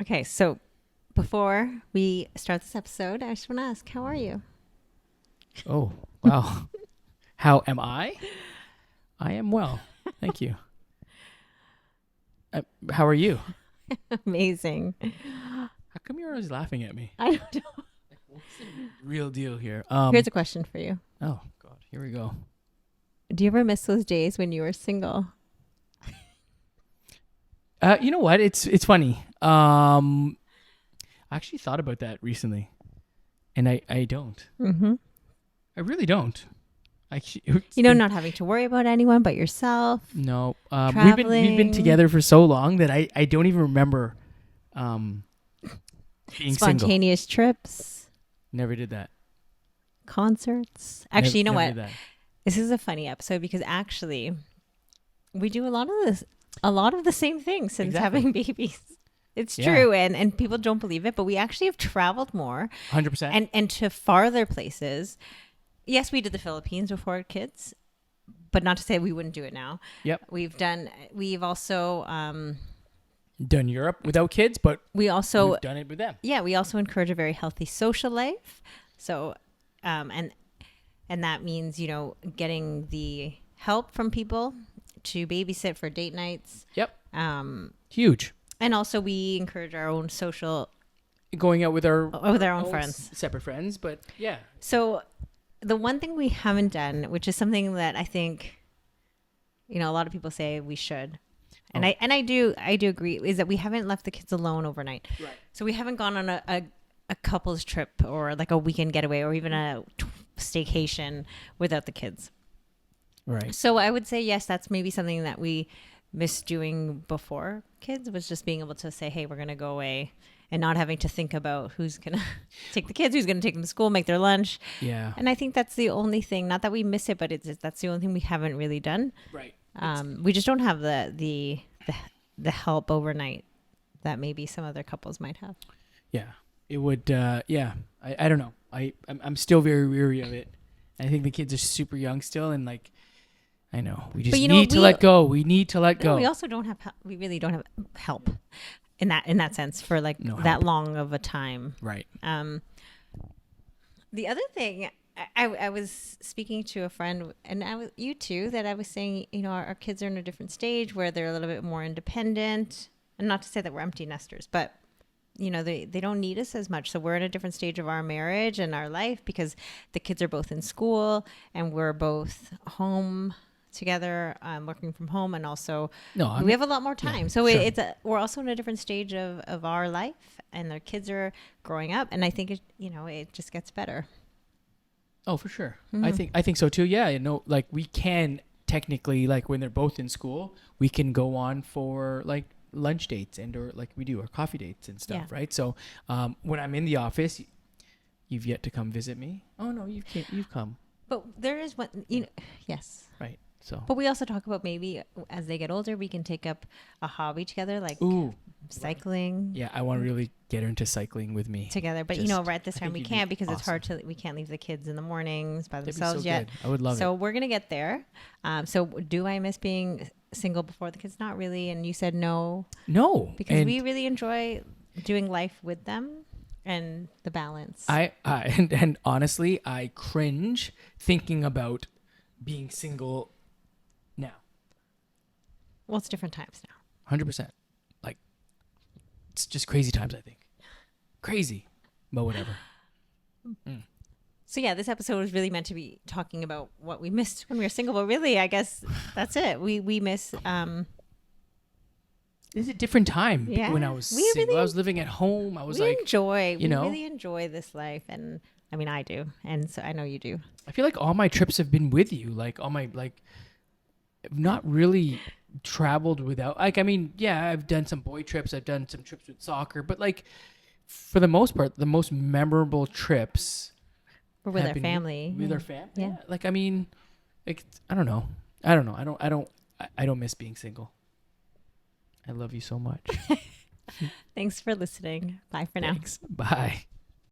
Okay, so before we start this episode, I just want to ask, how are you? Oh, wow. How am I? I am well. Thank you. How are you? Amazing. How come you're always laughing at me? I don't know. What's the real deal here? Here's a question for you. Oh God, here we go. Do you ever miss those days when you were single? You know what? It's funny. I actually thought about that recently, and I don't. Mm-hmm. I really don't. Not having to worry about anyone but yourself. No. We've been Traveling. together for so long that I don't even remember being single. Spontaneous trips, Never did that. concerts. Actually, you know Never what? did that. This is a funny episode because actually we do a lot of the same things since Exactly. having babies. It's Yeah. true, and people don't believe it, but we actually have traveled more 100%. and to farther places. Yes, we did the Philippines before kids, but not to say we wouldn't do it now. Yep. We've also Done Europe without kids, but we've done it with them. we also encourage a very healthy social life. So and that means, getting the help from people to babysit for date nights. Yep. Um Huge. and also we encourage our own social Going out with our own friends. separate friends, but yeah. So the one thing we haven't done, which is something that I think, a lot of people say we should, and I do agree, is that we haven't left the kids alone overnight. Right. So we haven't gone on a couple's trip or like a weekend getaway or even a staycation without the kids. Right. So I would say, yes, that's maybe something that we missed doing before kids, was just being able to say, hey, we're going to go away, and not having to think about who's going to take the kids, who's going to take them to school, make their lunch. Yeah. And I think that's the only thing, not that we miss it, but that's the only thing we haven't really done. Right. We just don't have the help overnight that maybe some other couples might have. Yeah. It would. Yeah. I don't know. I'm still very weary of it. I think the kids are super young still, and like, I know we just need to let go. We need to let go. We also don't have. We really don't have help in that sense for like No that help. long of a time. Right. The other thing, I was speaking to a friend, and you too, that I was saying, our kids are in a different stage where they're a little bit more independent, and not to say that we're empty nesters, but they don't need us as much. So we're in a different stage of our marriage and our life because the kids are both in school and we're both home together, working from home, and also we have a lot more time. So sure. we're also in a different stage of our life, and their kids are growing up, and I think it just gets better. Oh, for sure. Mm-hmm. I think so too. Yeah. Like we can technically, like when they're both in school, we can go on for like lunch dates or like we do our coffee dates and stuff. Yeah. Right. So when I'm in the office, you've yet to come visit me. Oh no, you've come. But there is one, yes. Right. So. But we also talk about maybe as they get older, we can take up a hobby together, like cycling. Yeah, I want to really get her into cycling with me together. But right at this time we can't because it's hard we can't leave the kids in the mornings by themselves yet. Good. I would love it. So we're gonna get there. So do I miss being single before the kids? Not really. And you said no. No, because we really enjoy doing life with them and the balance. And honestly, I cringe thinking about being single now. Well, it's different times now. 100%. Like, it's just crazy times, I think. Crazy. But whatever. So yeah, this episode was really meant to be talking about what we missed when we were single, but really, I guess that's it. We miss. It's a different time when I was single. Really, I was living at home. I was we like, we really enjoy this life, and I mean, I do, and so I know you do. I feel like all my trips have been with you. Like all my I've not really traveled without. Like, I mean, yeah, I've done some boy trips. I've done some trips with soccer, but like for the most part, the most memorable trips were with our family. With our family, yeah. Like, I mean, like I don't know. I don't miss being single. I love you so much. Thanks for listening. Bye for now. Thanks. Bye.